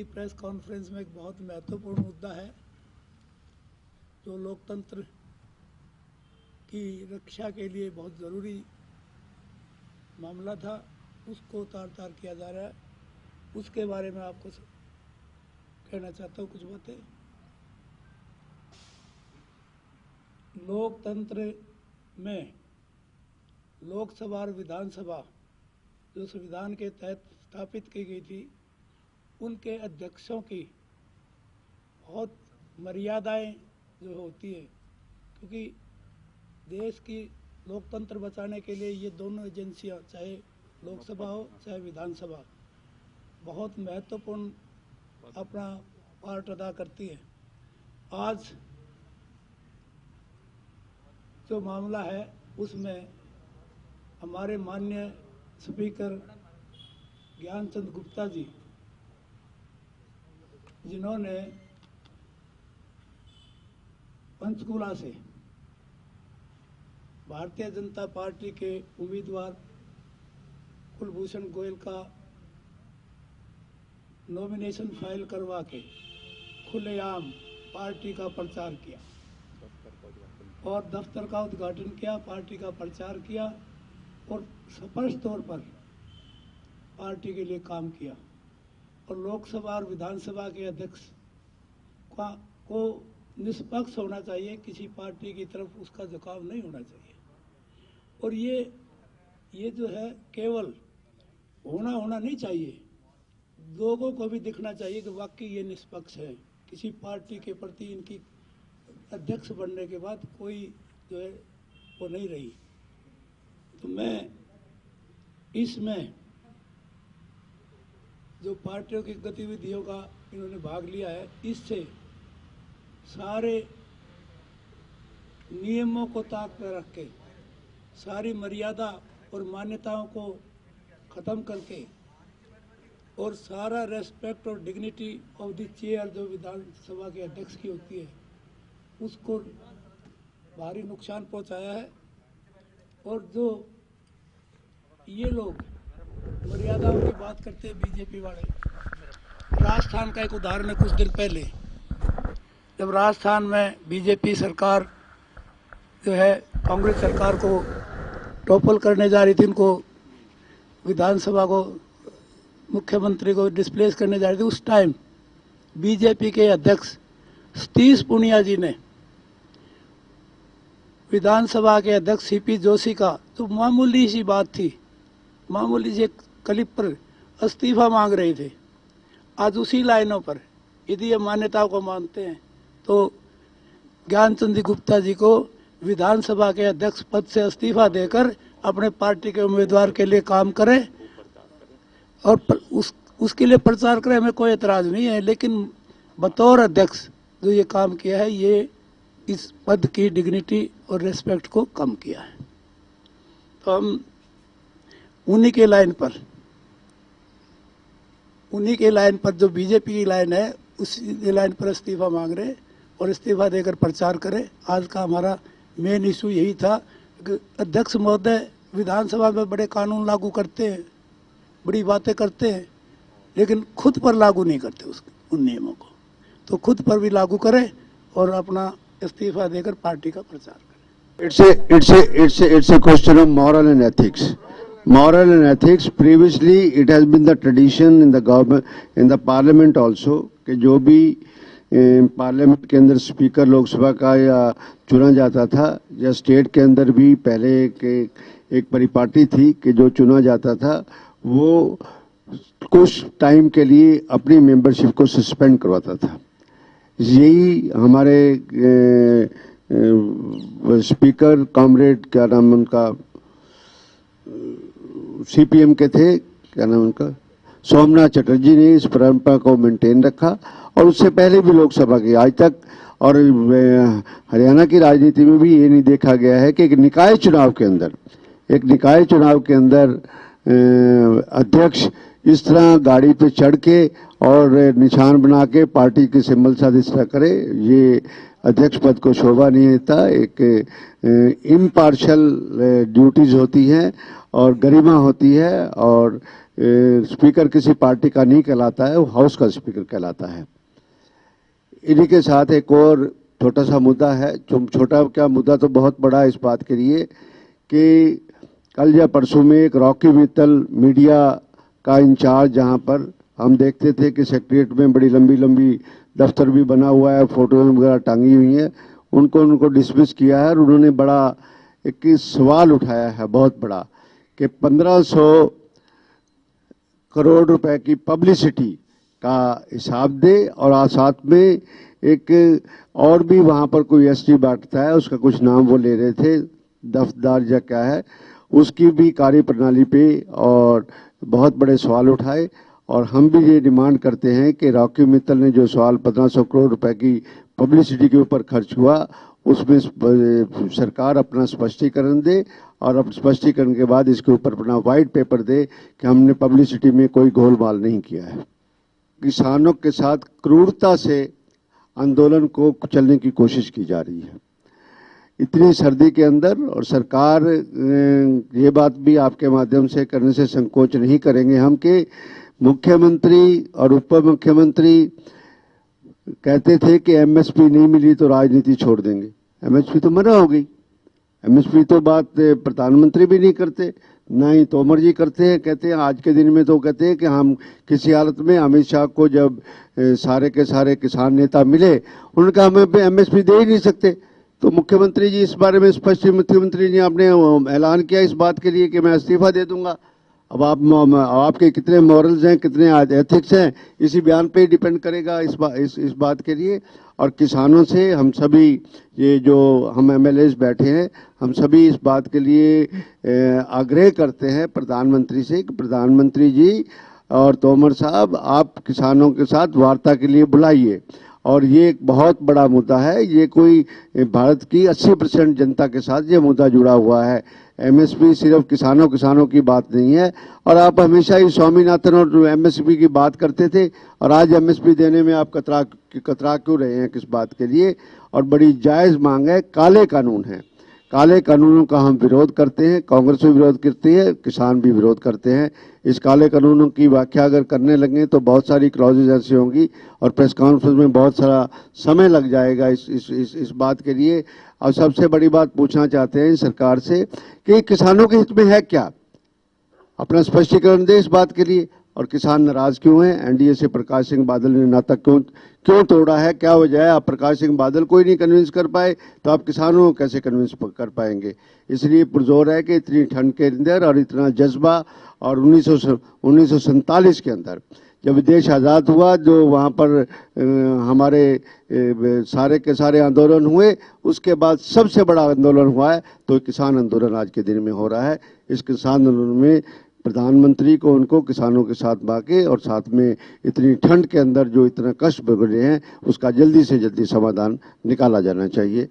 की press conference में एक बहुत महत्वपूर्ण मुद्दा है जो लोकतंत्र की रक्षा के लिए बहुत ज़रूरी मामला था, उसको तार-तार किया जा रहा है। उसके बारे में आपको कहना चाहता हूँ कुछ बातें। लोकतंत्र में लोकसभा और विधानसभा जो संविधान के तहत स्थापित की गई थी, उनके अध्यक्षों की बहुत मर्यादाएं जो होती है, क्योंकि देश की लोकतंत्र बचाने के लिए ये दोनों एजेंसियां, चाहे लोकसभा हो चाहे विधानसभा, बहुत महत्वपूर्ण अपना पार्ट अदा करती है। आज जो मामला है उसमें हमारे माननीय स्पीकर ज्ञानचंद गुप्ता जी, जिन्होंने पंचकुला से भारतीय जनता पार्टी के उम्मीदवार कुलभूषण गोयल का नॉमिनेशन फाइल करवा के खुलेआम पार्टी का प्रचार किया और दफ्तर का उद्घाटन किया, पार्टी का प्रचार किया और स्पष्ट तौर पर पार्टी के लिए काम किया। और लोकसभा और विधानसभा के अध्यक्ष को निष्पक्ष होना चाहिए, किसी पार्टी की तरफ उसका झुकाव नहीं होना चाहिए। और ये जो है केवल होना नहीं चाहिए, लोगों को भी दिखना चाहिए कि वाकई ये निष्पक्ष है। किसी पार्टी के प्रति इनकी अध्यक्ष बनने के बाद कोई जो है वो नहीं रही। तो मैं इसमें जो पार्टियों की गतिविधियों का इन्होंने भाग लिया है, इससे सारे नियमों को ताक पर रख के, सारी मर्यादा और मान्यताओं को ख़त्म करके और सारा रेस्पेक्ट और डिग्निटी ऑफ द चेयर जो विधानसभा के अध्यक्ष की होती है, उसको भारी नुकसान पहुंचाया है। और जो ये लोग मर्यादाओं की बात करते हैं बीजेपी वाले, राजस्थान का एक उदाहरण है। कुछ दिन पहले जब राजस्थान में बीजेपी सरकार जो है कांग्रेस सरकार को टॉपल करने जा रही थी, उनको विधानसभा को, मुख्यमंत्री को डिस्प्लेस करने जा रही थी, उस टाइम बीजेपी के अध्यक्ष सतीश पूनिया जी ने विधानसभा के अध्यक्ष सीपी जोशी का, तो मामूली सी बात थी, मामूली से क्लिप पर इस्तीफा मांग रहे थे, आज उसी लाइनों पर यदि ये मान्यताओं को मानते हैं तो ज्ञानचंद गुप्ता जी को विधानसभा के अध्यक्ष पद से इस्तीफा देकर अपने पार्टी के उम्मीदवार के लिए काम करें और उसके लिए प्रचार करें, हमें कोई एतराज़ नहीं है। लेकिन बतौर अध्यक्ष जो ये काम किया है, ये इस पद की डिग्निटी और रेस्पेक्ट को कम किया है। तो हम उन्हीं के लाइन पर जो बीजेपी की लाइन है, उसी लाइन पर इस्तीफा मांग रहे और इस्तीफा देकर प्रचार करें। आज का हमारा मेन इशू यही था कि अध्यक्ष महोदय विधानसभा में बड़े कानून लागू करते हैं, बड़ी बातें करते हैं, लेकिन खुद पर लागू नहीं करते उन नियमों को। तो खुद पर भी लागू करें और अपना इस्तीफा देकर पार्टी का प्रचार करें। It's a question of moral and ethics. Moral and ethics. Previously, it has been the tradition in the government, in the parliament also, कि जो भी पार्लियामेंट के अंदर स्पीकर लोकसभा का या चुना जाता था, या स्टेट के अंदर भी पहले एक परिपाटी थी कि जो चुना जाता था वो कुछ टाइम के लिए अपनी मेंबरशिप को सस्पेंड करवाता था। यही हमारे स्पीकर कॉमरेड, क्या नाम उनका, सीपीएम के थे, क्या नाम उनका, सोमनाथ चटर्जी ने इस परंपरा को मेंटेन रखा। और उससे पहले भी लोकसभा की आज तक, और हरियाणा की राजनीति में भी ये नहीं देखा गया है कि एक निकाय चुनाव के अंदर अध्यक्ष इस तरह गाड़ी पे चढ़ के और निशान बना के पार्टी के सिंबल साथ इस तरह करे। ये अध्यक्ष पद को शोभा नहीं देता। एक इम्पार्शल ड्यूटीज होती हैं और गरिमा होती है, और स्पीकर किसी पार्टी का नहीं कहलाता है, वो हाउस का स्पीकर कहलाता है। इन्हीं के साथ एक और छोटा सा मुद्दा है, छोटा क्या मुद्दा तो बहुत बड़ा है इस बात के लिए कि कल या परसों में एक रॉकी मित्तल मीडिया का इंचार्ज, जहां पर हम देखते थे कि सेक्रेटरीट में बड़ी लंबी लंबी दफ्तर भी बना हुआ है, फोटो वगैरह टांगी हुई है, उनको डिसमिस किया है। और उन्होंने बड़ा एक सवाल उठाया है बहुत बड़ा कि 1500 करोड़ रुपए की पब्लिसिटी का हिसाब दे, और साथ में एक और भी वहां पर कोई एसटी बांटता है, उसका कुछ नाम वो ले रहे थे, दफ्तरदार या क्या है, उसकी भी कार्यप्रणाली पे और बहुत बड़े सवाल उठाए। और हम भी ये डिमांड करते हैं कि रॉकी मित्तल ने जो सवाल 1500 करोड़ रुपए की पब्लिसिटी के ऊपर खर्च हुआ, उसमें सरकार अपना स्पष्टीकरण दे, और अब स्पष्टीकरण के बाद इसके ऊपर अपना वाइट पेपर दे कि हमने पब्लिसिटी में कोई गोलमाल नहीं किया है। किसानों के साथ क्रूरता से आंदोलन को चलने की कोशिश की जा रही है इतनी सर्दी के अंदर, और सरकार ये बात भी आपके माध्यम से करने से संकोच नहीं करेंगे हम कि मुख्यमंत्री और उप मुख्यमंत्री कहते थे कि एमएसपी नहीं मिली तो राजनीति छोड़ देंगे। एमएसपी तो मना हो गई। एमएसपी तो बात प्रधानमंत्री भी नहीं करते, ना ही तोमर जी करते हैं। कहते हैं आज के दिन में तो कहते हैं कि हम किसी हालत में अमित शाह को जब सारे के सारे किसान नेता मिले, उन्होंने कहा हमें एमएसपी दे ही नहीं सकते। तो मुख्यमंत्री जी इस बारे में स्पष्ट, मुख्यमंत्री जी आपने ऐलान किया इस बात के लिए कि मैं इस्तीफा दे दूंगा। अब आपके कितने मॉरल्स हैं, कितने एथिक्स हैं, इसी बयान पे ही डिपेंड करेगा इस बात के लिए। और किसानों से हम सभी, ये जो हम एमएलएस बैठे हैं, हम सभी इस बात के लिए आग्रह करते हैं प्रधानमंत्री से कि प्रधानमंत्री जी और तोमर साहब, आप किसानों के साथ वार्ता के लिए बुलाइए। और ये एक बहुत बड़ा मुद्दा है, ये कोई भारत की 80% जनता के साथ ये मुद्दा जुड़ा हुआ है। एमएसपी सिर्फ किसानों की बात नहीं है। और आप हमेशा ही स्वामीनाथन और एमएसपी की बात करते थे, और आज एमएसपी देने में आप कतरा क्यों रहे हैं, किस बात के लिए? और बड़ी जायज़ मांग है। काले कानून है, काले कानूनों का हम विरोध करते हैं, कांग्रेस भी विरोध करती है, किसान भी विरोध करते हैं। इस काले कानूनों की व्याख्या अगर करने लगे तो बहुत सारी क्लॉजेज ऐसी होंगी, और प्रेस कॉन्फ्रेंस में बहुत सारा समय लग जाएगा इस बात के लिए। और सबसे बड़ी बात पूछना चाहते हैं सरकार से कि किसानों के हित में है क्या, अपना स्पष्टीकरण दे इस बात के लिए। और किसान नाराज क्यों हैं? एनडीए से प्रकाश सिंह बादल ने नाता क्यों तोड़ा है, क्या वजह है? आप प्रकाश सिंह बादल को ही नहीं कन्विंस कर पाए तो आप किसानों को कैसे कन्विंस कर पाएंगे? इसलिए पुरजोर है कि इतनी ठंड के अंदर और इतना जज्बा, और 1947 के अंदर जब देश आज़ाद हुआ, जो वहाँ पर हमारे सारे के सारे आंदोलन हुए, उसके बाद सबसे बड़ा आंदोलन हुआ है तो किसान आंदोलन आज के दिन में हो रहा है। इस किसान आंदोलन में प्रधानमंत्री को उनको किसानों के साथ बाके, और साथ में इतनी ठंड के अंदर जो इतना कष्ट भोग रहे हैं, उसका जल्दी से जल्दी समाधान निकाला जाना चाहिए।